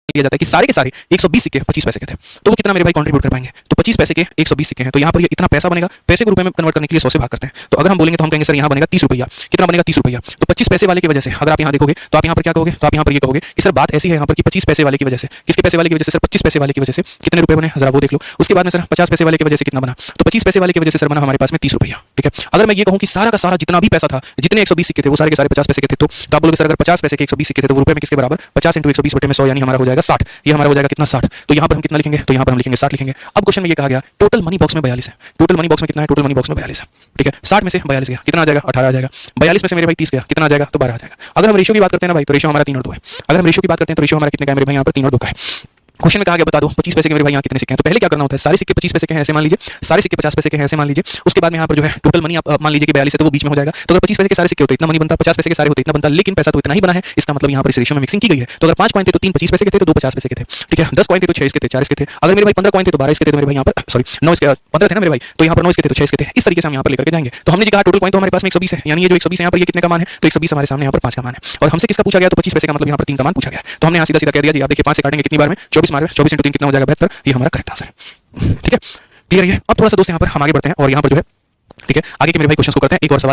लिया जाता है कि सारे के सारे 120 सिक्के 25 पैसे के थे, तो वो कितना मेरे भाई कंट्रीब्यूट कर पाएंगे? तो 25 पैसे के 120 सिक्के हैं, तो यहाँ पर ये इतना पैसा बनेगा। पैसे को रुपए में कन्वर्ट करने के लिए 100 से भाग करते हैं, तो अगर हम बोलेंगे तो हम कहेंगे सर यहाँ बनेगा 30 रुपया। कितना बनेगा? 30 रुपया। तो 25 पैसे वाले की वजह से अगर आप यहाँ देखोगे तो आप यहाँ पर क्या कहोगे? तो आप यहाँ पर ये कहोगे कि सर बात ऐसी है यहाँ पर कि 25 पैसे वाले की वजह से, किसके पैसे वाले की वजह से? सर 25 पैसे वाले की वजह से कितने रुपए बने जरा वो देख लो। उसके बाद में सर 50 पैसे वाले की वजह से कितना बना? तो 25 पैसे वाले की वजह से सर बना हमारे पास में 30 रुपया। ठीक है, अगर मैं ये कहूँ कि सारा का सारा जितना भी पैसा था, जितने 120 सिक्के थे वो सारे के सारे 50 पैसे के थे, तो आप बोलोगे सर अगर 50 पैसे के 120 सिक्के थे तो वो रुपए में किसके बराबर? 50 × 120 बटे में 100 यानी हमारा हो जाएगा 60। ये हमारा हो जाएगा कितना? 60। तो यहाँ पर हम कितना लिखेंगे? तो यहाँ पर हम लिखेंगे 60 लिखेंगे। अब क्वेश्चन में ये कहा गया टोटल मनी बॉक्स में 42 है। टोटल मनी बॉक्स में कितना है? टोटल मनी बॉक्स में 42 है। ठीक है, 60 में से 42 गया, कितना आ जाएगा? 18 आ जाएगा। 42 में से मेरे भाई 30 गया, कितना आ जाएगा? तो 12 आ जाएगा। अगर हम रेशियो की बात करते हैं ना भाई, तो रेशियो हमारा 3 और 2 है। अगर हम रेशियो की बात करते हैं तो रेशियो हमारा कितने का है मेरे भाई? यहाँ पर 3 और 2 का है। क्वेश्चन में कहा गया बता दो 25 पैसे के मेरे भाई यहाँ कितने सिक्के हैं। तो पहले क्या करना होता है? सारे सिक्के 25 पैसे के हैं ऐसे मान लीजिए, सारे सिक्के 50 पैसे के हैं ऐसे मान लीजिए। उसके बाद में यहाँ पर जो है टोटल मनी आप मान लीजिए कि 42 है तो वो बीच में हो जाएगा। तो अगर 25 पैसे के सारे सिक्के होते इतना मनी बनता, 50 पैसे के सारे होते इतना बनता, लेकिन पैसा तो इतना ही बना है। इसका मतलब यहाँ पर इस रेशियो में मिक्सिंग की गई है। तो अगर 5 कॉइन थे तो 3 25 पैसे के थे, तो 2 50 पैसे के थे। ठीक है, 10 कॉइन थे तो 6 इसके थे, 4 इसके थे। अगर मेरे भाई 15 कॉइन थे तो 12 इसके थे, तो मेरे भाई यहाँ पर सॉरी 9 इसके 15 थे ना मेरे भाई, तो यहाँ पर 9 इसके थे तो 6 इसके थे। इस तरीके से हम यहाँ पर लेकर के जाएंगे। तो हमने जी कहा टोटल कॉइन तो हमारे पास में 120 है, यानी ये जो 120 यहाँ पर ये कितने का मान है? तो 120 हमारे सामने यहाँ पर 5 का मान है। और हमसे किसका पूछा गया? तो 25 पैसे का मतलब यहाँ पर 3 का मान पूछा गया। तो हमने यहाँ सीधा सीधा कह दिया जी, आप देखिए 5 से काटेंगे कितनी बार में? 24 मार में, 24 × 3 कितना हो जाएगा? 72। ये हमारा करेक्ट आंसर है। ठीक है, क्लियर है। अब थोड़ा सा दोस्त यहाँ पर हम आगे बढ़ते हैं और यहाँ पर जो है ठीक है आगे के मेरे भाई क्वेश्चन को करते हैं। एक और सवाल